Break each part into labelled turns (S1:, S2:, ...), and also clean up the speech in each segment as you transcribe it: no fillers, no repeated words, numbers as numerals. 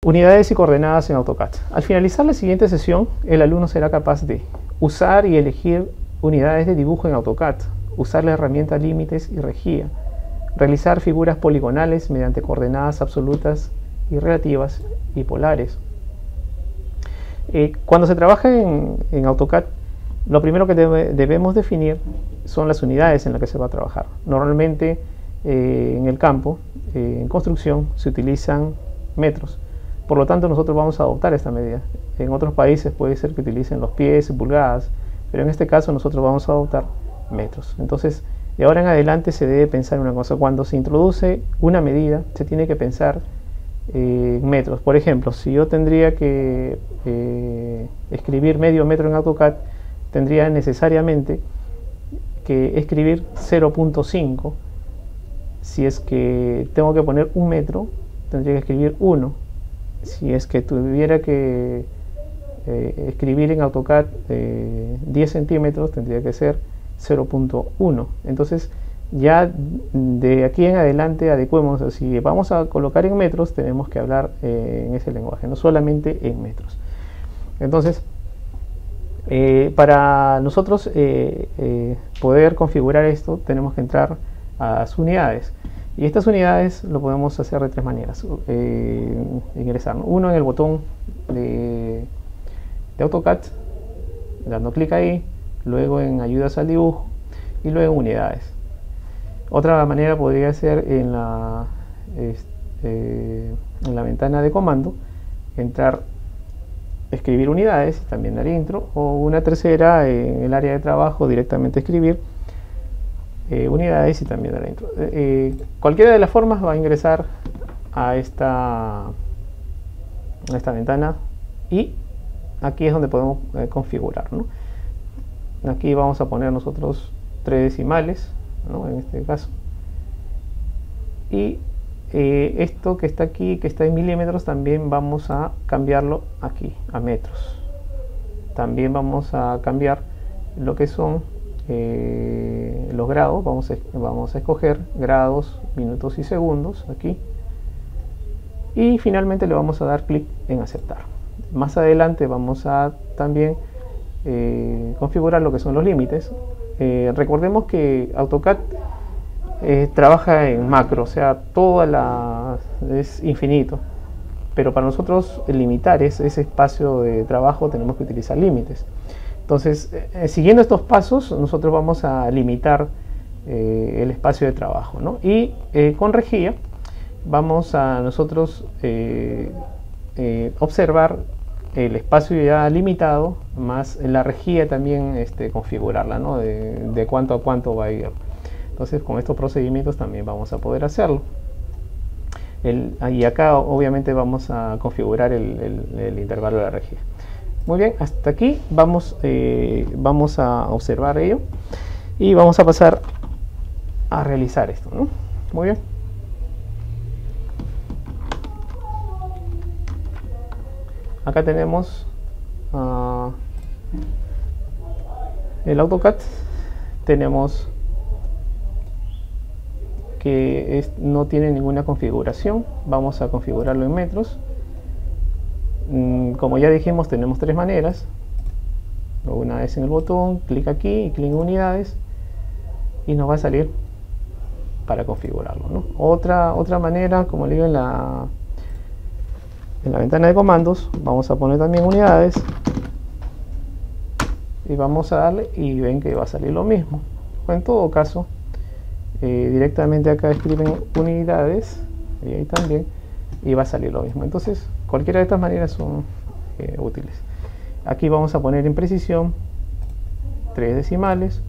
S1: Unidades y coordenadas en AutoCAD. Al finalizar la siguiente sesión, el alumno será capaz de usar y elegir unidades de dibujo en AutoCAD, usar la herramienta límites y rejilla, realizar figuras poligonales mediante coordenadas absolutas y relativas y polares. Cuando se trabaja en AutoCAD, lo primero que debemos definir son las unidades en las que se va a trabajar. Normalmente en el campo, en construcción, se utilizan metros. Por lo tanto, nosotros vamos a adoptar esta medida. En otros países puede ser que utilicen los pies y pulgadas, pero en este caso nosotros vamos a adoptar metros. Entonces, de ahora en adelante se debe pensar una cosa. Cuando se introduce una medida, se tiene que pensar en metros. Por ejemplo, si yo tendría que escribir medio metro en AutoCAD, tendría necesariamente que escribir 0.5. Si es que tengo que poner un metro, tendría que escribir 1. Si es que tuviera que escribir en AutoCAD 10 centímetros, tendría que ser 0.1. Entonces, ya de aquí en adelante adecuemos. Si vamos a colocar en metros, tenemos que hablar en ese lenguaje, no solamente en metros. Entonces, para nosotros poder configurar esto, tenemos que entrar a las unidades. Y estas unidades lo podemos hacer de tres maneras. Ingresar, uno en el botón de AutoCAD, dando clic ahí, luego en ayudas al dibujo y luego en unidades. Otra manera podría ser en la ventana de comando, entrar, escribir unidades, también dar intro, o una tercera en el área de trabajo, directamente escribir unidades y también dar intro. Cualquiera de las formas va a ingresar a esta ventana, y aquí es donde podemos configurar, ¿no? Aquí vamos a poner nosotros 3 decimales, ¿no? En este caso, y esto que está aquí, que está en milímetros, también vamos a cambiarlo aquí a metros. También vamos a cambiar lo que son los grados. Vamos a escoger grados, minutos y segundos aquí, y finalmente le vamos a dar clic en aceptar. Más adelante vamos a también configurar lo que son los límites. Recordemos que AutoCAD trabaja en macro, o sea, es infinito, pero para nosotros limitar ese espacio de trabajo tenemos que utilizar límites. Entonces, siguiendo estos pasos, nosotros vamos a limitar el espacio de trabajo, ¿no? Y con rejilla vamos a nosotros observar el espacio ya limitado, más la rejilla también configurarla, ¿no? De cuánto a cuánto va a ir. Entonces, con estos procedimientos también vamos a poder hacerlo. Y acá obviamente vamos a configurar el intervalo de la rejilla. Muy bien, hasta aquí vamos a observar ello y vamos a pasar a realizar esto, ¿no? Muy bien. Acá tenemos el AutoCAD. Tenemos que no tiene ninguna configuración. Vamos a configurarlo en metros. Como ya dijimos, tenemos tres maneras. Una vez en el botón, clic aquí y clic en unidades, y nos va a salir para configurarlo, ¿no? Otra manera, como le digo, en la ventana de comandos, vamos a poner también unidades y vamos a darle, y ven que va a salir lo mismo. O en todo caso, directamente acá escriben unidades y ahí también, y va a salir lo mismo. Entonces, cualquiera de estas maneras son útiles. Aquí vamos a poner en precisión 3 decimales.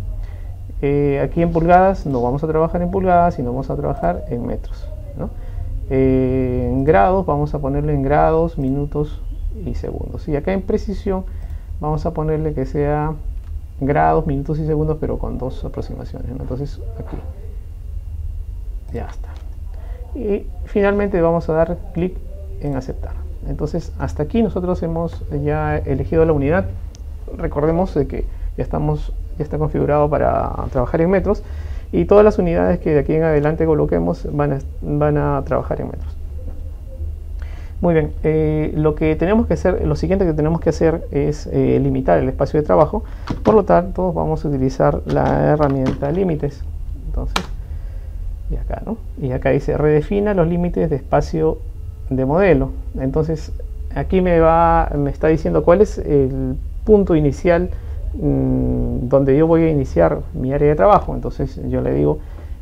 S1: Aquí en pulgadas no vamos a trabajar en pulgadas, sino vamos a trabajar en metros, ¿no? En grados vamos a ponerle en grados, minutos y segundos. Y acá en precisión vamos a ponerle que sea grados, minutos y segundos, pero con 2 aproximaciones, ¿no? Entonces aquí ya está. Y finalmente vamos a dar clic en aceptar. Entonces, hasta aquí nosotros hemos ya elegido la unidad. Recordemos de que ya está configurado para trabajar en metros, y todas las unidades que de aquí en adelante coloquemos van a trabajar en metros. Muy bien, lo que tenemos que hacer, lo siguiente que tenemos que hacer es limitar el espacio de trabajo. Por lo tanto, vamos a utilizar la herramienta límites. Entonces, y acá, ¿no? Y acá dice redefina los límites de espacio de modelo. Entonces, aquí me está diciendo cuál es el punto inicial donde yo voy a iniciar mi área de trabajo. Entonces, yo le digo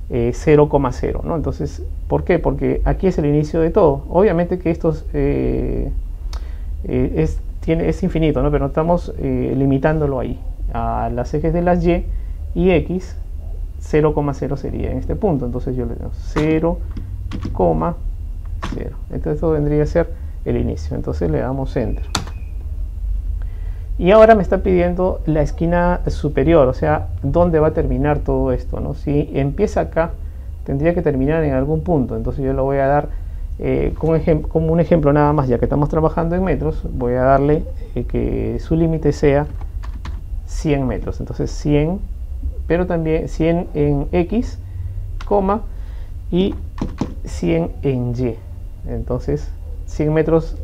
S1: 0,0, ¿no? Entonces, ¿por qué? Porque aquí es el inicio de todo. Obviamente que esto es infinito, ¿no? Pero estamos limitándolo ahí a las ejes de las y x. 0,0 sería en este punto. Entonces yo le digo 0,0. Entonces esto vendría a ser el inicio. Entonces le damos enter. Y ahora me está pidiendo la esquina superior, o sea, dónde va a terminar todo esto, ¿no? Si empieza acá, tendría que terminar en algún punto. Entonces yo lo voy a dar como un ejemplo nada más, ya que estamos trabajando en metros, voy a darle que su límite sea 100 metros. Entonces 100, pero también 100 en x, coma, y 100 en y. Entonces 100 metros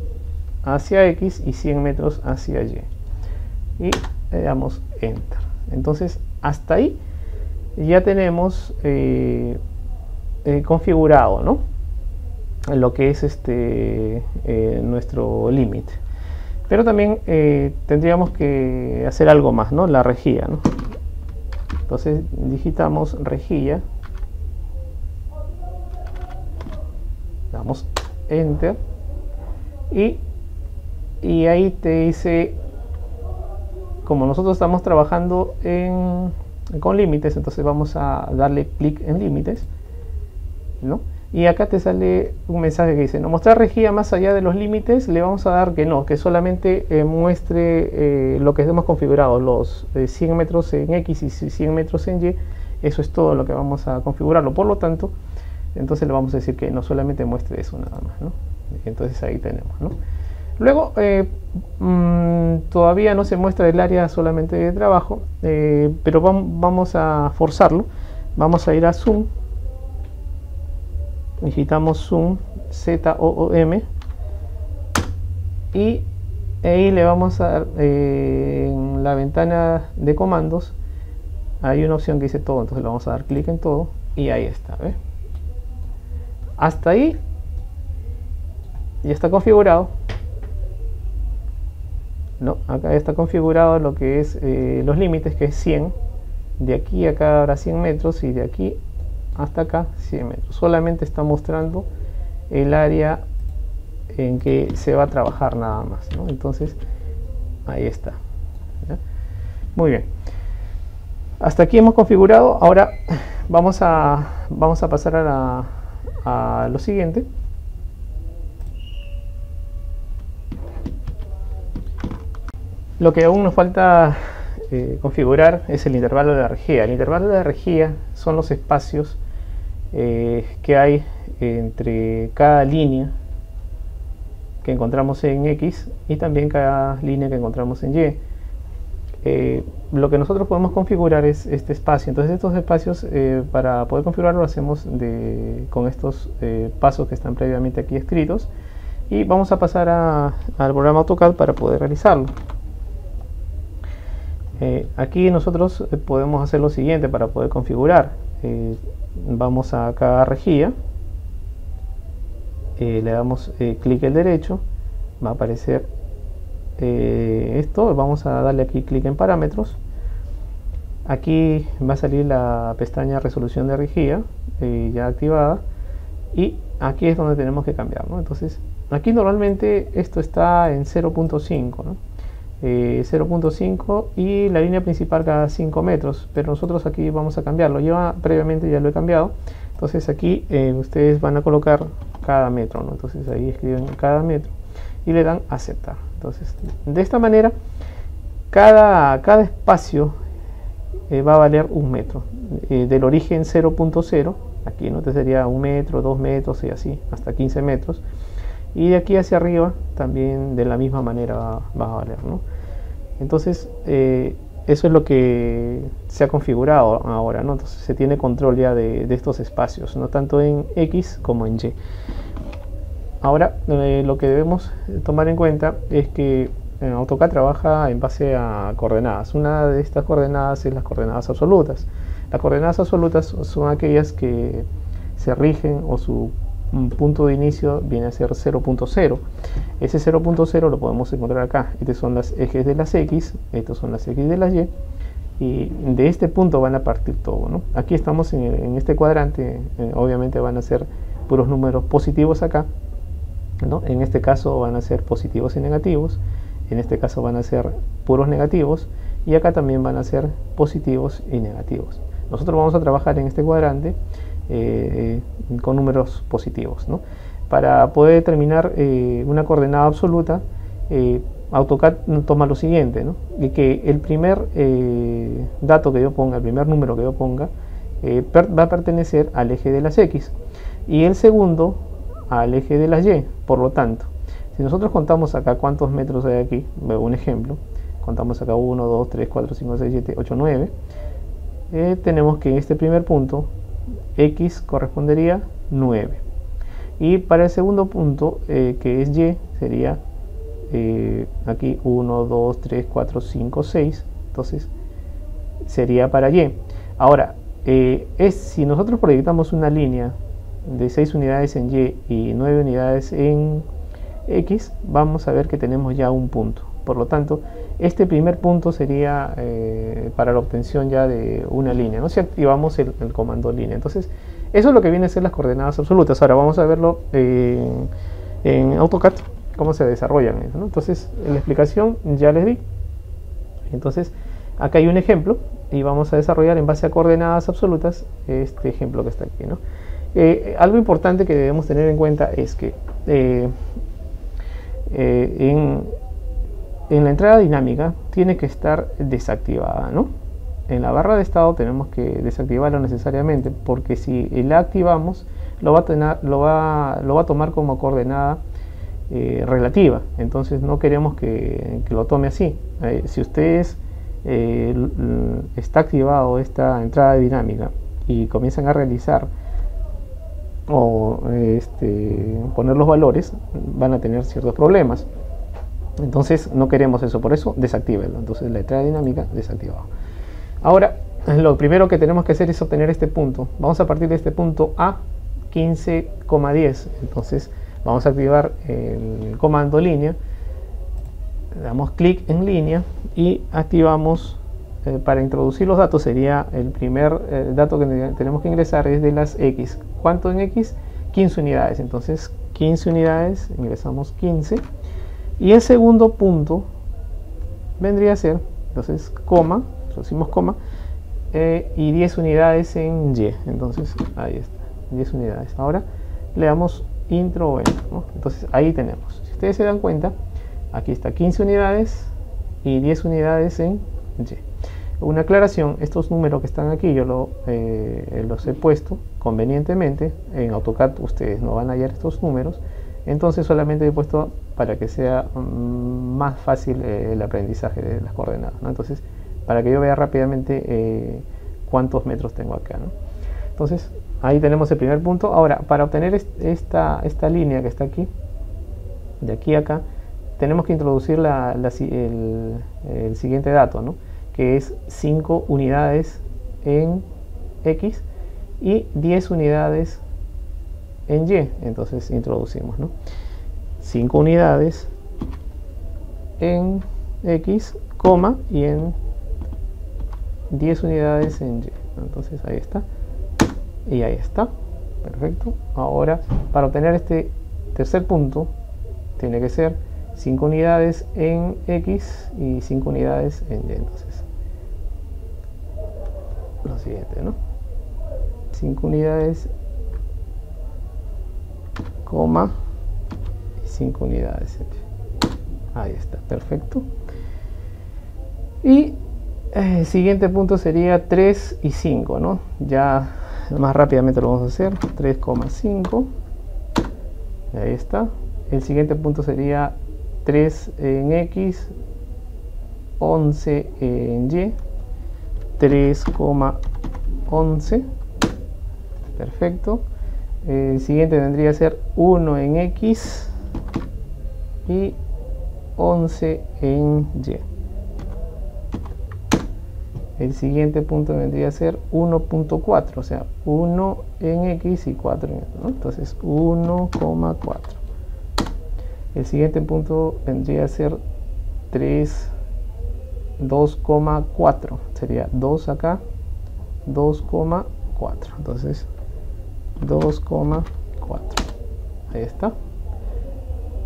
S1: hacia x y 100 metros hacia y. Y le damos enter. Entonces hasta ahí ya tenemos configurado, ¿no?, lo que es nuestro límite. Pero también tendríamos que hacer algo más, ¿no?, la rejilla, ¿no? Entonces digitamos rejilla, damos enter y ahí te dice, como nosotros estamos trabajando con límites, entonces vamos a darle clic en límites, ¿no? Y acá te sale un mensaje que dice, no mostrar rejilla más allá de los límites. Le vamos a dar que no, que solamente muestre lo que hemos configurado, los 100 metros en X y 100 metros en Y. Eso es todo lo que vamos a configurarlo. Por lo tanto, entonces le vamos a decir que no solamente muestre eso nada más, ¿no? Entonces ahí tenemos, ¿no? Luego, todavía no se muestra el área solamente de trabajo, pero vamos a forzarlo. Vamos a ir a Zoom, digitamos Zoom, ZOOM, y ahí le vamos a dar en la ventana de comandos, hay una opción que dice todo, entonces le vamos a dar clic en todo, y ahí está, ¿ves? Hasta ahí ya está configurado. No, acá ya está configurado lo que es los límites, que es 100. De aquí a acá habrá 100 metros y de aquí hasta acá 100 metros. Solamente está mostrando el área en que se va a trabajar nada más, ¿no? Entonces ahí está, ¿ya? Muy bien. Hasta aquí hemos configurado. Ahora vamos a pasar a lo siguiente. Lo que aún nos falta configurar es el intervalo de rejilla. El intervalo de rejilla son los espacios que hay entre cada línea que encontramos en X y también cada línea que encontramos en Y. Lo que nosotros podemos configurar es este espacio. Entonces estos espacios, para poder configurarlo, lo hacemos con estos pasos que están previamente aquí escritos, y vamos a pasar al programa AutoCAD para poder realizarlo. Aquí nosotros podemos hacer lo siguiente para poder configurar. Vamos acá a rejilla, le damos clic el derecho, va a aparecer esto, vamos a darle aquí clic en parámetros. Aquí va a salir la pestaña resolución de rejilla ya activada, y aquí es donde tenemos que cambiar, ¿no? Entonces aquí normalmente esto está en 0.5, ¿no? 0.5 y la línea principal cada 5 metros, pero nosotros aquí vamos a cambiarlo. Yo previamente ya lo he cambiado, entonces aquí ustedes van a colocar cada metro, ¿no? Entonces ahí escriben cada metro y le dan aceptar. Entonces de esta manera cada espacio va a valer un metro, del origen 0.0 aquí, ¿no? Entonces sería 1 metro, 2 metros y así hasta 15 metros, y de aquí hacia arriba también de la misma manera va a valer, ¿no? Entonces eso es lo que se ha configurado ahora, ¿no? Entonces se tiene control ya de estos espacios, no tanto en X como en Y. Ahora, lo que debemos tomar en cuenta es que AutoCAD trabaja en base a coordenadas. Una de estas coordenadas es las coordenadas absolutas. Las coordenadas absolutas son aquellas que se rigen o su punto de inicio viene a ser 0.0. Ese 0.0 lo podemos encontrar acá. Estos son los ejes de las X, estos son las X de las Y, y de este punto van a partir todo, ¿no? Aquí estamos en este cuadrante, obviamente van a ser puros números positivos acá, ¿no? En este caso van a ser positivos y negativos, en este caso van a ser puros negativos, y acá también van a ser positivos y negativos. Nosotros vamos a trabajar en este cuadrante con números positivos, ¿no? Para poder determinar una coordenada absoluta, AutoCAD toma lo siguiente, ¿no? Y que el primer dato que yo ponga, el primer número que yo ponga, va a pertenecer al eje de las X, y el segundo al eje de las Y. Por lo tanto, si nosotros contamos acá cuántos metros hay aquí, veo un ejemplo, contamos acá 1, 2, 3, 4, 5, 6, 7, 8, 9, tenemos que en este primer punto X correspondería 9, y para el segundo punto, que es Y, sería aquí 1, 2, 3, 4, 5, 6, entonces sería para Y. Ahora, si nosotros proyectamos una línea de 6 unidades en Y y 9 unidades en X, vamos a ver que tenemos ya un punto. Por lo tanto, este primer punto sería para la obtención ya de una línea, ¿no? Si activamos el comando línea. Entonces, eso es lo que viene a ser las coordenadas absolutas. Ahora vamos a verlo en AutoCAD, cómo se desarrollan eso, ¿no? Entonces, la explicación ya les di. Entonces, acá hay un ejemplo y vamos a desarrollar en base a coordenadas absolutas este ejemplo que está aquí, ¿no? Algo importante que debemos tener en cuenta es que en la entrada dinámica tiene que estar desactivada, ¿no? En la barra de estado tenemos que desactivarlo necesariamente, porque si la activamos lo va a tomar como coordenada relativa. Entonces no queremos que lo tome así. Si ustedes está activado esta entrada dinámica y comienzan a realizar o poner los valores, van a tener ciertos problemas. Entonces no queremos eso, por eso desactívenlo. Entonces la entrada dinámica desactivado. Ahora lo primero que tenemos que hacer es obtener este punto. Vamos a partir de este punto A 15,10. Entonces vamos a activar el comando línea, damos clic en línea y activamos para introducir los datos. Sería el primer dato que tenemos que ingresar es de las X. ¿Cuánto en X? 15 unidades. Entonces 15 unidades, ingresamos 15. Y el segundo punto vendría a ser, entonces, coma, introducimos coma, y 10 unidades en Y. Entonces ahí está, 10 unidades. Ahora le damos intro o enter, ¿no? Entonces ahí tenemos, si ustedes se dan cuenta, aquí está 15 unidades y 10 unidades en Y. Una aclaración, estos números que están aquí yo los he puesto convenientemente. En AutoCAD ustedes no van a hallar estos números, entonces solamente he puesto para que sea más fácil el aprendizaje de las coordenadas, ¿no? Entonces, para que yo vea rápidamente cuántos metros tengo acá, ¿no? Entonces ahí tenemos el primer punto. Ahora, para obtener esta línea que está aquí, de aquí a acá, tenemos que introducir el siguiente dato, ¿no? Que es 5 unidades en X y 10 unidades en Y. Entonces introducimos, ¿no? 5 unidades en X, coma, y en 10 unidades en Y. Entonces ahí está. Y ahí está. Perfecto. Ahora, para obtener este tercer punto, tiene que ser 5 unidades en X y 5 unidades en Y. Entonces, lo siguiente, ¿no? 5 unidades, coma, y 5 unidades en Y. Ahí está, perfecto. Y el siguiente punto sería 3 y 5, ¿no? Ya más rápidamente lo vamos a hacer. 3,5. Ahí está. El siguiente punto sería 3 en X, 11 en Y, 3,11. Perfecto. El siguiente vendría a ser 1 en X y 11 en Y. El siguiente punto vendría a ser 1.4, o sea, 1 en X y 4 en Y, ¿no? Entonces 1,4. El siguiente punto vendría a ser 2,4. Sería 2 acá, 2,4. Entonces 2,4. Ahí está.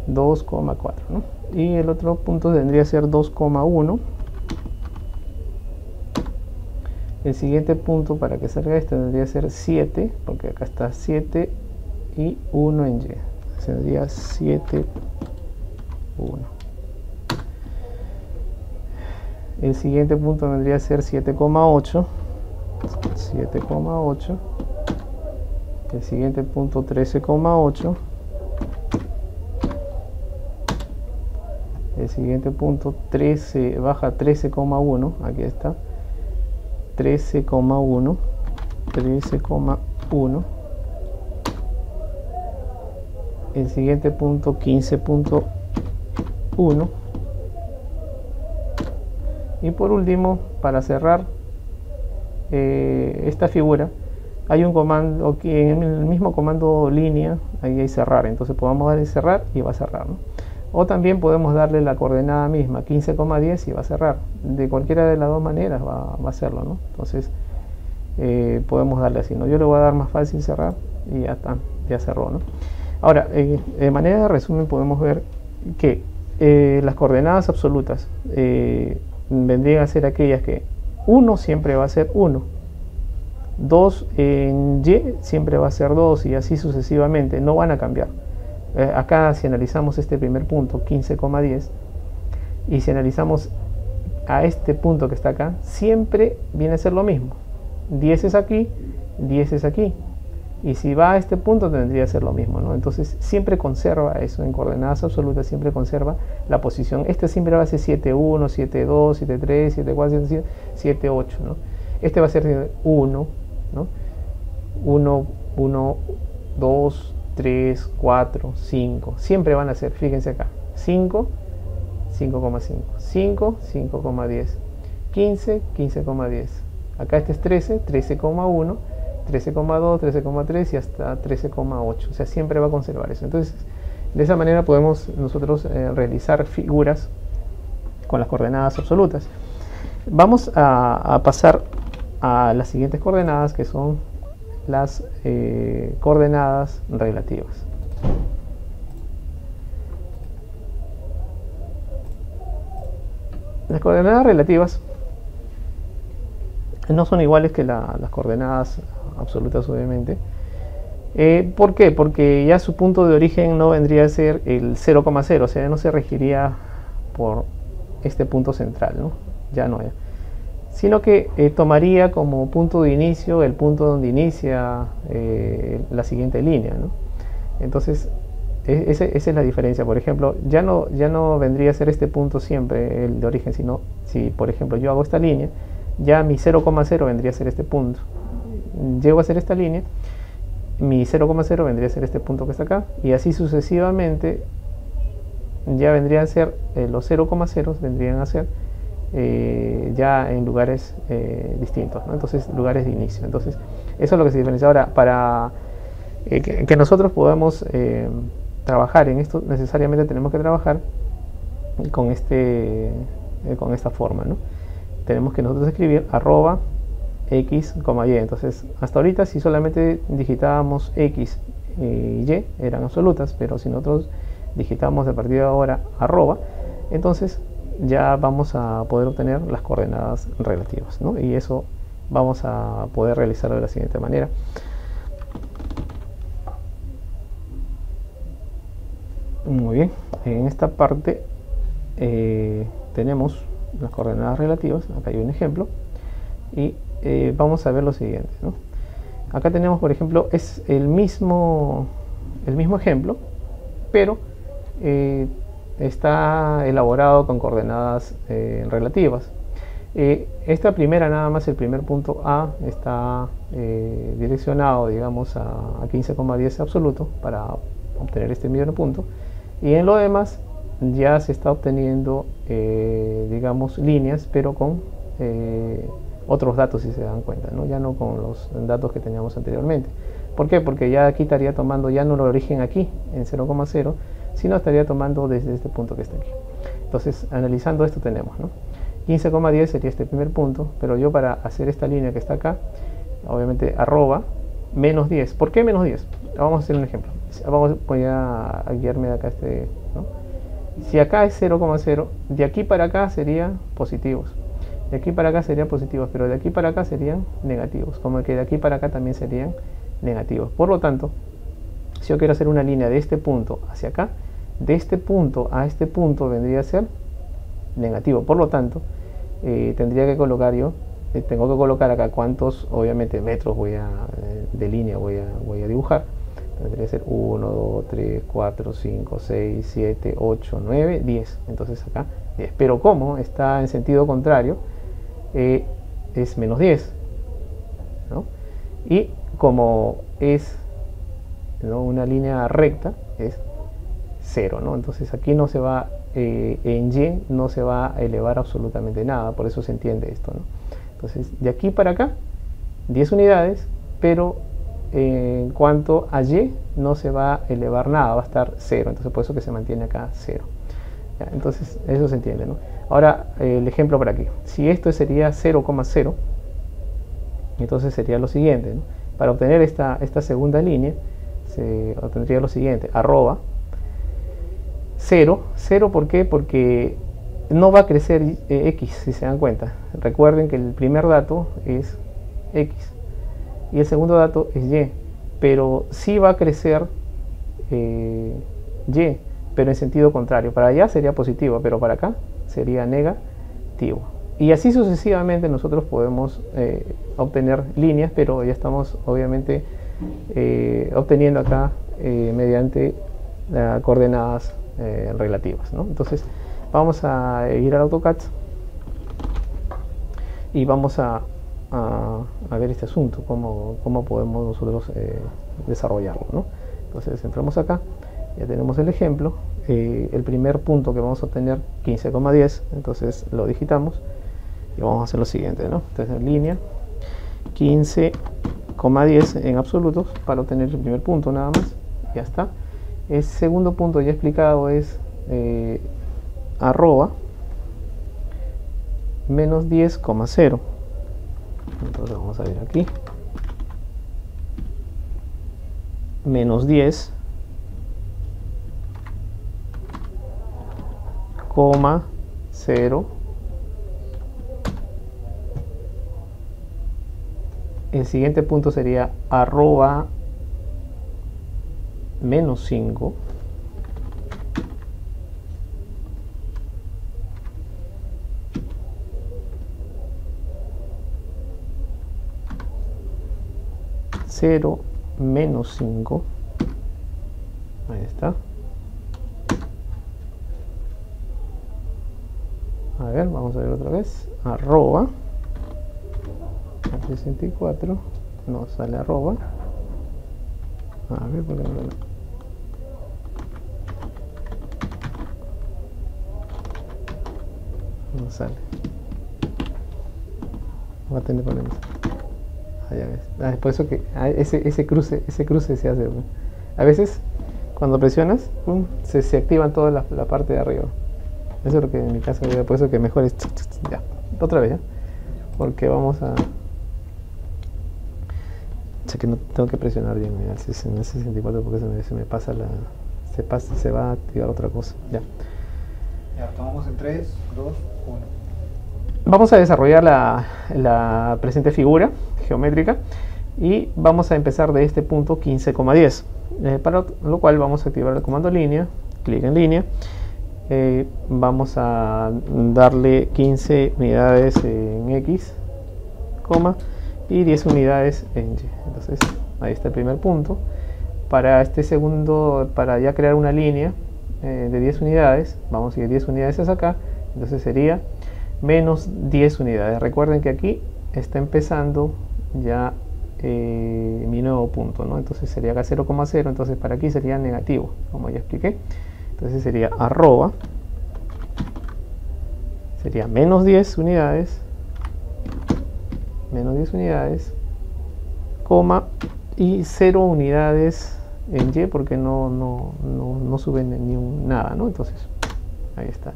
S1: 2,4, ¿no? Y el otro punto vendría a ser 2,1. El siguiente punto para que salga este tendría que ser 7, porque acá está 7 y 1 en Y. Sería 7, 1. El siguiente punto vendría a ser 7,8. 7,8. El siguiente punto 13,8. El siguiente punto 13 baja 13,1. Aquí está. 13,1. 13,1. El siguiente punto 15,1. Y por último, para cerrar esta figura, hay un comando que en el mismo comando línea, ahí hay cerrar, entonces podemos darle cerrar y va a cerrar, ¿no? O también podemos darle la coordenada misma, 15,10, y va a cerrar. De cualquiera de las dos maneras va a hacerlo, ¿no? Entonces podemos darle así, ¿no? Yo le voy a dar más fácil cerrar y ya está, ya cerró, ¿no? Ahora, de manera de resumen podemos ver que las coordenadas absolutas vendrían a ser aquellas que 1 siempre va a ser 1, 2 en Y siempre va a ser 2 y así sucesivamente, no van a cambiar. Acá si analizamos este primer punto, 15,10, y si analizamos a este punto que está acá, siempre viene a ser lo mismo. 10 es aquí, 10 es aquí. Y si va a este punto tendría que ser lo mismo, ¿no? Entonces siempre conserva eso, en coordenadas absolutas siempre conserva la posición. Este siempre va a ser 7,1, 7,2, 7,3, 7,4, 7,7, 7,8, ¿no? Este va a ser 1, ¿no? 1, 1, 2, 3, 4, 5. Siempre van a ser, fíjense acá, 5, 5,5, 5, 5,10, 15, 15,10. Acá este es 13, 13,1. 13,2, 13,3 y hasta 13,8, o sea, siempre va a conservar eso. Entonces, de esa manera podemos nosotros realizar figuras con las coordenadas absolutas. Vamos a pasar a las siguientes coordenadas, que son las coordenadas relativas. Las coordenadas relativas no son iguales que las coordenadas absolutas, obviamente. ¿Por qué? Porque ya su punto de origen no vendría a ser el 0,0, o sea, no se regiría por este punto central, ¿no? Ya no, ya. Sino que tomaría como punto de inicio el punto donde inicia la siguiente línea, ¿no? Entonces, esa es la diferencia. Por ejemplo, ya no vendría a ser este punto siempre el de origen, sino si, por ejemplo, yo hago esta línea, ya mi 0,0 vendría a ser este punto. Llego a hacer esta línea, mi 0,0 vendría a ser este punto que está acá, y así sucesivamente ya vendrían a ser los 0,0 vendrían a ser ya en lugares distintos, ¿no? Entonces, lugares de inicio. Entonces, eso es lo que se diferencia. Ahora, para que nosotros podamos trabajar en esto, necesariamente tenemos que trabajar con esta forma, ¿no? Tenemos que nosotros escribir arroba x, y. Entonces, hasta ahorita si solamente digitábamos x y y eran absolutas, pero si nosotros digitamos a partir de ahora arroba, entonces ya vamos a poder obtener las coordenadas relativas, ¿no? Y eso vamos a poder realizarlo de la siguiente manera. Muy bien, en esta parte tenemos las coordenadas relativas. Acá hay un ejemplo y vamos a ver lo siguiente, ¿no? Acá tenemos, por ejemplo, es el mismo ejemplo, pero está elaborado con coordenadas relativas. Esta primera, nada más el primer punto A, está direccionado, digamos, a 15,10 absoluto para obtener este millón de puntos. Y en lo demás ya se está obteniendo, digamos, líneas, pero con otros datos, si se dan cuenta, ¿no? Ya no con los datos que teníamos anteriormente. ¿Por qué? Porque ya aquí estaría tomando ya no el origen aquí, en 0,0, sino estaría tomando desde este punto que está aquí. Entonces, analizando esto tenemos, ¿no? 15,10 sería este primer punto, pero yo para hacer esta línea que está acá, obviamente arroba menos 10. ¿Por qué menos 10? Vamos a hacer un ejemplo. Voy a guiarme de acá ¿no? Si acá es 0,0, de aquí para acá serían positivos. De aquí para acá serían positivos, pero de aquí para acá serían negativos. Como que de aquí para acá también serían negativos. Por lo tanto, si yo quiero hacer una línea de este punto hacia acá, de este punto a este punto vendría a ser negativo. Por lo tanto, tendría que colocar tengo que colocar acá cuántos, obviamente, metros de línea voy a dibujar. Tendría que ser 1, 2, 3, 4, 5, 6, 7, 8, 9, 10. Entonces acá 10. Pero como está en sentido contrario, es menos 10, ¿no? Y como es, ¿no?, una línea recta, es 0, ¿no? Entonces aquí no se va, en Y no se va a elevar absolutamente nada, por eso se entiende esto, ¿no? Entonces de aquí para acá 10 unidades, pero en cuanto a Y no se va a elevar nada, va a estar 0, entonces por eso que se mantiene acá 0. ¿Ya? Entonces eso se entiende, ¿no? Ahora el ejemplo por aquí, si esto sería 0,0, entonces sería lo siguiente, ¿no? Para obtener esta segunda línea se obtendría lo siguiente, arroba 0, ¿por qué? Porque no va a crecer X, si se dan cuenta. Recuerden que el primer dato es X y el segundo dato es Y, pero sí va a crecer Y, pero en sentido contrario. Para allá sería positivo, pero para acá sería negativo. Y así sucesivamente nosotros podemos obtener líneas, pero ya estamos obviamente obteniendo acá mediante coordenadas relativas, ¿no? Entonces vamos a ir al AutoCAD y vamos a ver este asunto, cómo podemos nosotros desarrollarlo, ¿no? Entonces entramos acá, ya tenemos el ejemplo, el primer punto que vamos a obtener 15,10, entonces lo digitamos y vamos a hacer lo siguiente, ¿no? Entonces en línea 15,10 en absolutos para obtener el primer punto nada más, ya está. El segundo punto ya explicado es arroba menos 10,0. Entonces vamos a ver aquí menos 10,0. El siguiente punto sería arroba menos 5. Cero menos 5. Ahí está. A ver, vamos a ver otra vez. Arroba 64. No sale arroba. A ver, ¿por qué no? No sale. Va a tener problemas. Ya ves. Es por eso que ese cruce se hace. A veces cuando presionas, ¡pum!, se activan toda la parte de arriba. Eso es lo que en mi caso, por eso que mejor es ya. Otra vez, ¿ya? Porque vamos a... O sea que no tengo que presionar bien, mira, en el 64 porque se me pasa se va a activar otra cosa. Ya.
S2: Ya, tomamos en 3, 2, 1.
S1: Vamos a desarrollar la presente figura geométrica y vamos a empezar de este punto 15,10, para lo cual vamos a activar el comando línea, clic en línea, vamos a darle 15 unidades en X, y 10 unidades en Y. Entonces ahí está el primer punto. Para este segundo, para ya crear una línea de 10 unidades, vamos a ir 10 unidades hacia acá, entonces sería menos 10 unidades. Recuerden que aquí está empezando ya mi nuevo punto, ¿no? Entonces sería acá 0,0, entonces para aquí sería negativo, como ya expliqué. Entonces sería arroba, sería menos 10 unidades, coma, y 0 unidades en Y porque no suben ni nada, ¿no? Entonces ahí está.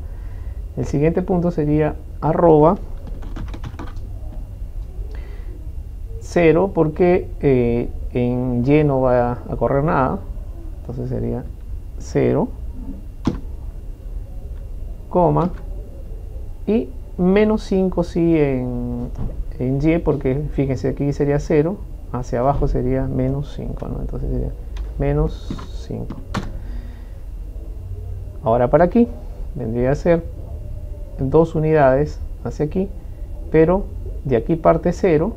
S1: El siguiente punto sería arroba 0 porque en Y no va a correr nada, entonces sería 0, coma, y menos 5 sí en Y, porque fíjense aquí sería 0, hacia abajo sería menos 5, ¿no? Entonces sería menos 5. Ahora para aquí vendría a ser 2 unidades hacia aquí, pero de aquí parte 0,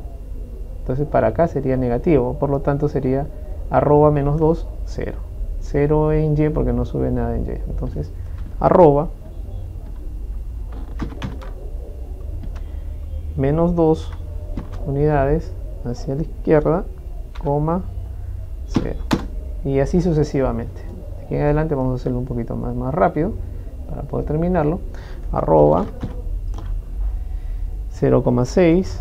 S1: entonces para acá sería negativo, por lo tanto sería arroba menos 2, 0. 0 en Y porque no sube nada en Y. Entonces arroba menos 2 unidades hacia la izquierda, coma, 0. Y así sucesivamente. De aquí en adelante vamos a hacerlo un poquito más rápido para poder terminarlo. Arroba 0,6,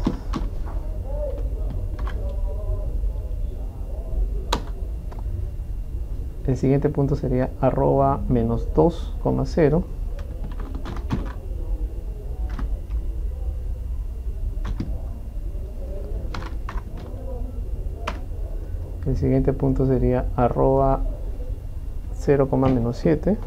S1: el siguiente punto sería arroba menos 2,0, el siguiente punto sería arroba 0,-7,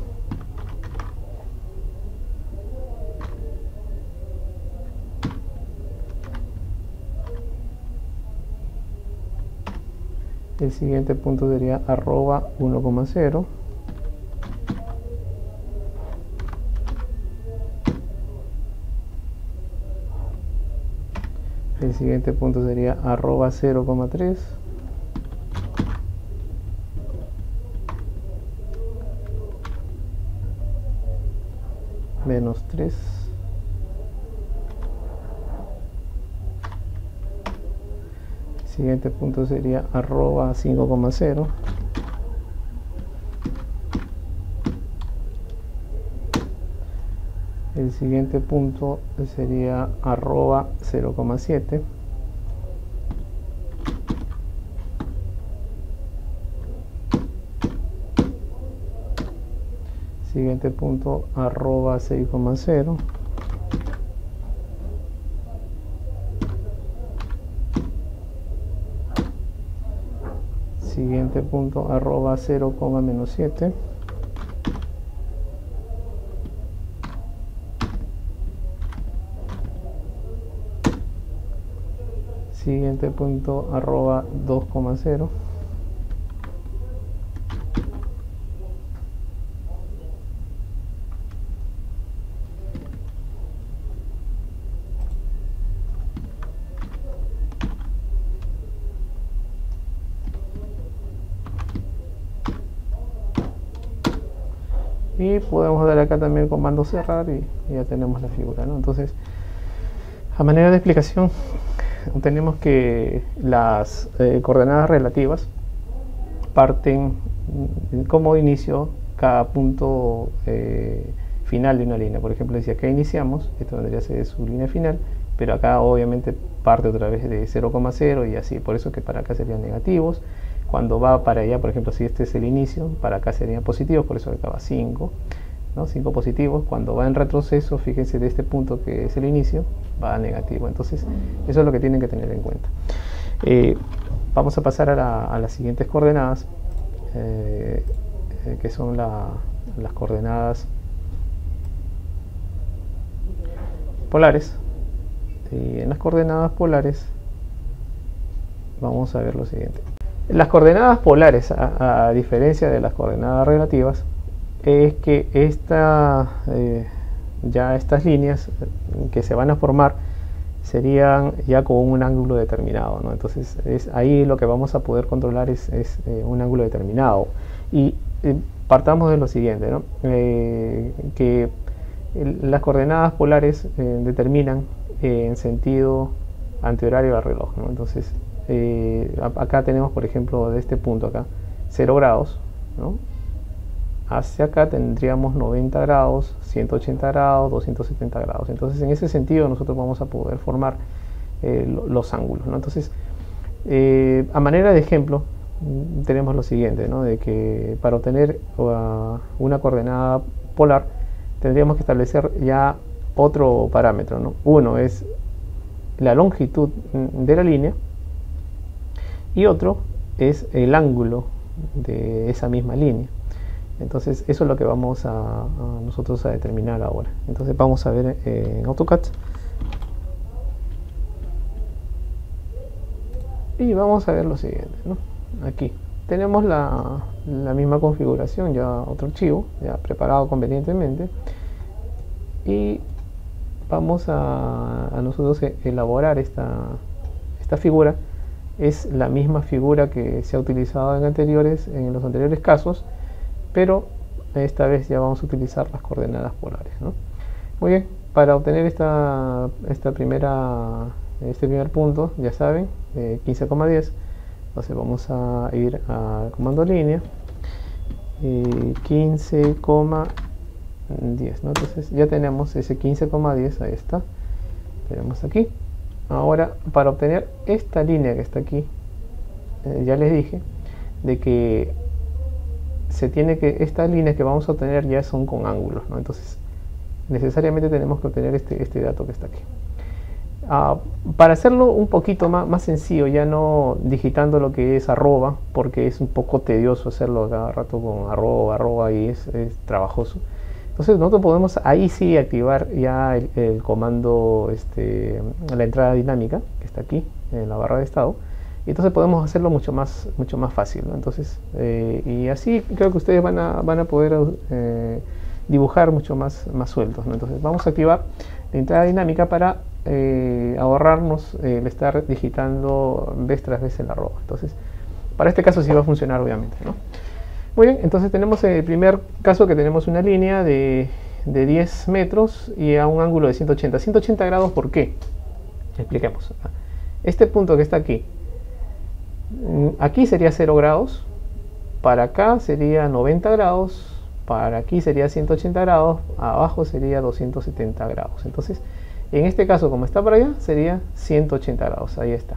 S1: el siguiente punto sería arroba 1,0, el siguiente punto sería arroba 0,3, menos 3, el siguiente punto sería arroba 5,0, el siguiente punto sería arroba 0,7, siguiente punto arroba 6,0, siguiente punto arroba 0,-7, siguiente punto arroba 2,0, y podemos dar acá también el comando cerrar y ya tenemos la figura, ¿no? Entonces, a manera de explicación, tenemos que las coordenadas relativas parten como inicio cada punto final de una línea. Por ejemplo, si acá iniciamos, esto vendría a ser su línea final, pero acá obviamente parte otra vez de 0,0 y así, por eso que para acá serían negativos. Cuando va para allá, por ejemplo, si este es el inicio, para acá serían positivos, por eso acá va 5, ¿no? 5 positivos. Cuando va en retroceso, fíjense de este punto que es el inicio, va a negativo. Entonces, eso es lo que tienen que tener en cuenta. Vamos a pasar a las siguientes coordenadas, que son las coordenadas polares. Y en las coordenadas polares vamos a ver lo siguiente. Las coordenadas polares, a diferencia de las coordenadas relativas, es que ya estas líneas que se van a formar serían ya con un ángulo determinado, ¿no? Entonces ahí lo que vamos a poder controlar es un ángulo determinado. Y partamos de lo siguiente, ¿no? Que las coordenadas polares determinan en sentido antihorario al reloj, ¿no? Entonces, acá tenemos, por ejemplo, de este punto acá, 0 grados, ¿no? Hacia acá tendríamos 90 grados, 180 grados, 270 grados. Entonces, en ese sentido, nosotros vamos a poder formar los ángulos, ¿no? Entonces, a manera de ejemplo, tenemos lo siguiente, ¿no? De que para obtener una coordenada polar, tendríamos que establecer ya otro parámetro, ¿no? Uno es la longitud de la línea y otro es el ángulo de esa misma línea. Entonces eso es lo que vamos a nosotros a determinar ahora. Entonces vamos a ver en AutoCAD y vamos a ver lo siguiente, ¿no? Aquí tenemos la misma configuración, ya otro archivo ya preparado convenientemente, y vamos a nosotros elaborar esta figura. Es la misma figura que se ha utilizado en los anteriores casos, pero esta vez ya vamos a utilizar las coordenadas polares, ¿no? Muy bien, para obtener este primer punto, ya saben, 15,10, entonces vamos a ir a comando línea, 15,10, ¿no? Entonces ya tenemos ese 15,10, ahí está, tenemos aquí. Ahora, para obtener esta línea que está aquí, ya les dije de que estas líneas que vamos a obtener ya son con ángulos, ¿no? Entonces necesariamente tenemos que obtener este dato que está aquí. Para hacerlo un poquito más sencillo, ya no digitando lo que es arroba, porque es un poco tedioso hacerlo cada rato con arroba y es trabajoso. Entonces nosotros podemos ahí sí activar ya el comando, la entrada dinámica, que está aquí en la barra de estado, y entonces podemos hacerlo mucho más fácil, ¿no? Entonces, y así creo que ustedes van a poder dibujar mucho más sueltos, ¿no? Entonces vamos a activar la entrada dinámica para ahorrarnos el estar digitando vez tras vez el arroba. Entonces, para este caso sí va a funcionar, obviamente, ¿no? Muy bien, entonces tenemos el primer caso, que tenemos una línea de 10 metros y a un ángulo de 180 grados. ¿Por qué? Expliquemos. Este punto que está aquí, aquí sería 0 grados, para acá sería 90 grados, para aquí sería 180 grados, abajo sería 270 grados. Entonces, en este caso, como está para allá, sería 180 grados, ahí está.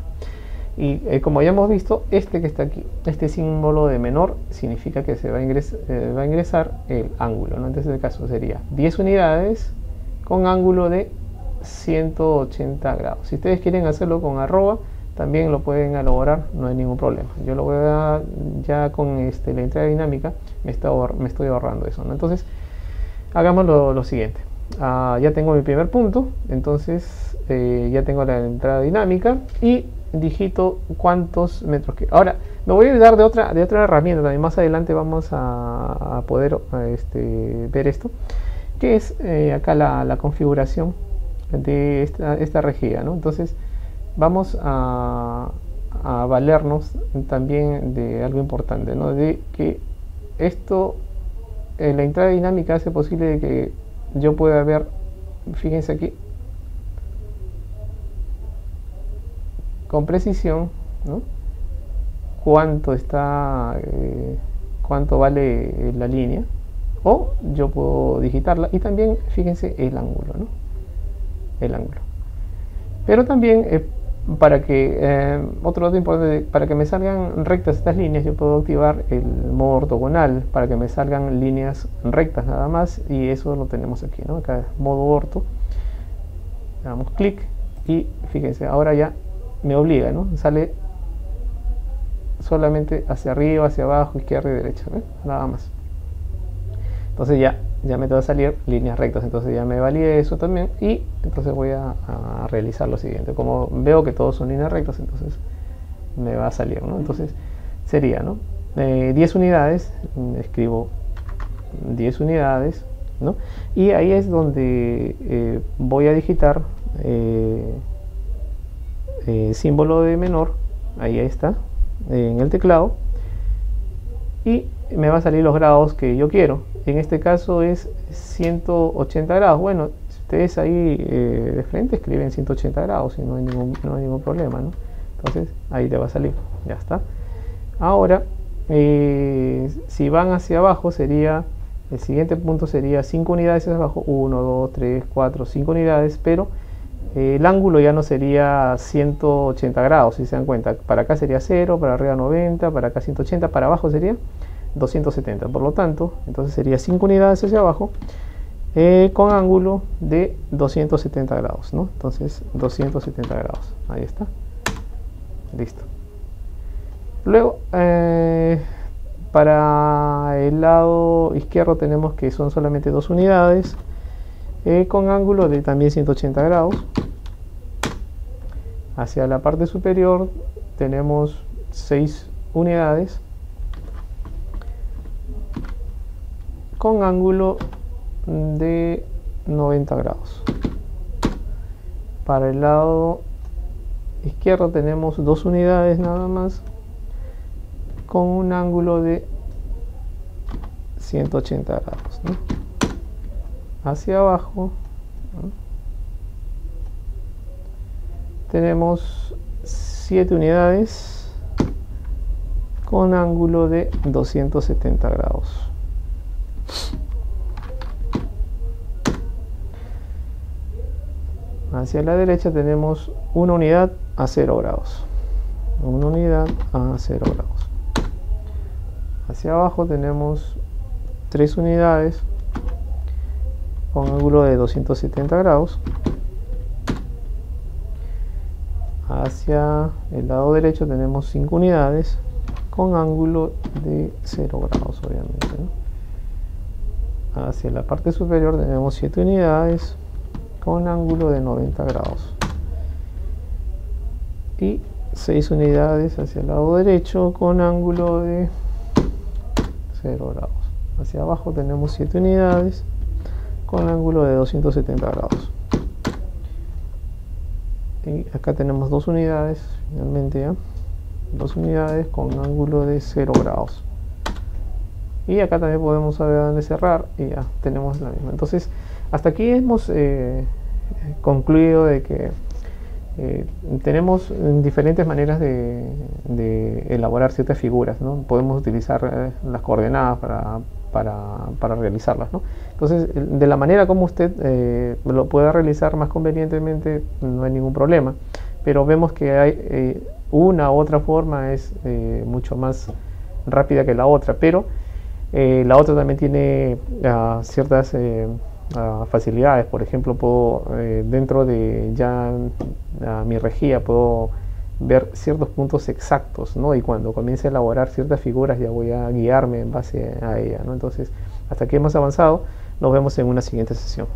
S1: Y como ya hemos visto, este que está aquí, este símbolo de menor, significa que se va a ingresar el ángulo, ¿no? Entonces, en este caso sería 10 unidades con ángulo de 180 grados. Si ustedes quieren hacerlo con arroba, también lo pueden elaborar, no hay ningún problema. Yo lo voy a, ya con la entrada dinámica, me estoy ahorrando eso, ¿no? Entonces, hagamos lo siguiente. Ya tengo mi primer punto, entonces ya tengo la entrada dinámica y digito cuántos metros quiero. Ahora me voy a ayudar de otra herramienta, también más adelante vamos a poder ver esto, que es acá la configuración de esta rejilla, ¿no? Entonces vamos a valernos también de algo importante, ¿no? De que esto, la entrada dinámica hace posible de que yo pueda ver, fíjense aquí, con precisión, ¿no? Cuánto vale la línea, o yo puedo digitarla, y también fíjense el ángulo, ¿no? El ángulo. Pero también para que otro dato importante, para que me salgan rectas estas líneas, yo puedo activar el modo ortogonal para que me salgan líneas rectas nada más, y eso lo tenemos aquí, ¿no? Acá modo orto, damos clic y fíjense, ahora ya me obliga, ¿no? Sale solamente hacia arriba, hacia abajo, izquierda y derecha, ¿eh? Nada más. Entonces ya me va a salir líneas rectas, entonces ya me valide eso también, y entonces voy a realizar lo siguiente. Como veo que todos son líneas rectas, entonces me va a salir, ¿no? Entonces sería, ¿no? 10 unidades, escribo 10 unidades, ¿no? Y ahí es donde voy a digitar símbolo de menor, ahí está, en el teclado, y me va a salir los grados que yo quiero. En este caso es 180 grados. Bueno, si ustedes ahí de frente escriben 180 grados y no hay ningún problema, ¿no? Entonces ahí te va a salir, ya está. Ahora, si van hacia abajo, sería el siguiente punto sería 5 unidades hacia abajo, 1, 2, 3, 4, 5 unidades, pero el ángulo ya no sería 180 grados, si se dan cuenta. Para acá sería 0, para arriba 90, para acá 180, para abajo sería 270. Por lo tanto, entonces sería 5 unidades hacia abajo con ángulo de 270 grados, ¿no? Entonces 270 grados, ahí está. Listo. Luego, para el lado izquierdo tenemos que son solamente 2 unidades con ángulo de también 180 grados. Hacia la parte superior tenemos 6 unidades con ángulo de 90 grados. Para el lado izquierdo tenemos 2 unidades nada más con un ángulo de 180 grados, ¿no? Hacia abajo, ¿no? Tenemos 7 unidades con ángulo de 270 grados. Hacia la derecha tenemos una unidad a 0 grados. Una unidad a 0 grados. Hacia abajo tenemos 3 unidades con ángulo de 270 grados. Hacia el lado derecho tenemos 5 unidades con ángulo de 0 grados, obviamente, ¿no? Hacia la parte superior tenemos 7 unidades con ángulo de 90 grados. Y 6 unidades hacia el lado derecho con ángulo de 0 grados. Hacia abajo tenemos 7 unidades con ángulo de 270 grados. Y acá tenemos 2 unidades, finalmente ya. 2 unidades con ángulo de 0 grados. Y acá también podemos saber dónde cerrar y ya tenemos la misma. Entonces, hasta aquí hemos concluido de que tenemos diferentes maneras de elaborar ciertas figuras, ¿no? Podemos utilizar las coordenadas para realizarlas, ¿no? Entonces, de la manera como usted lo pueda realizar más convenientemente, no hay ningún problema. Pero vemos que hay una u otra forma es mucho más rápida que la otra, pero la otra también tiene ciertas facilidades. Por ejemplo, puedo dentro de ya mi rejilla puedo ver ciertos puntos exactos, ¿no? Y cuando comience a elaborar ciertas figuras ya voy a guiarme en base a ella, ¿no? Entonces, hasta aquí hemos avanzado. Nos vemos en una siguiente sesión.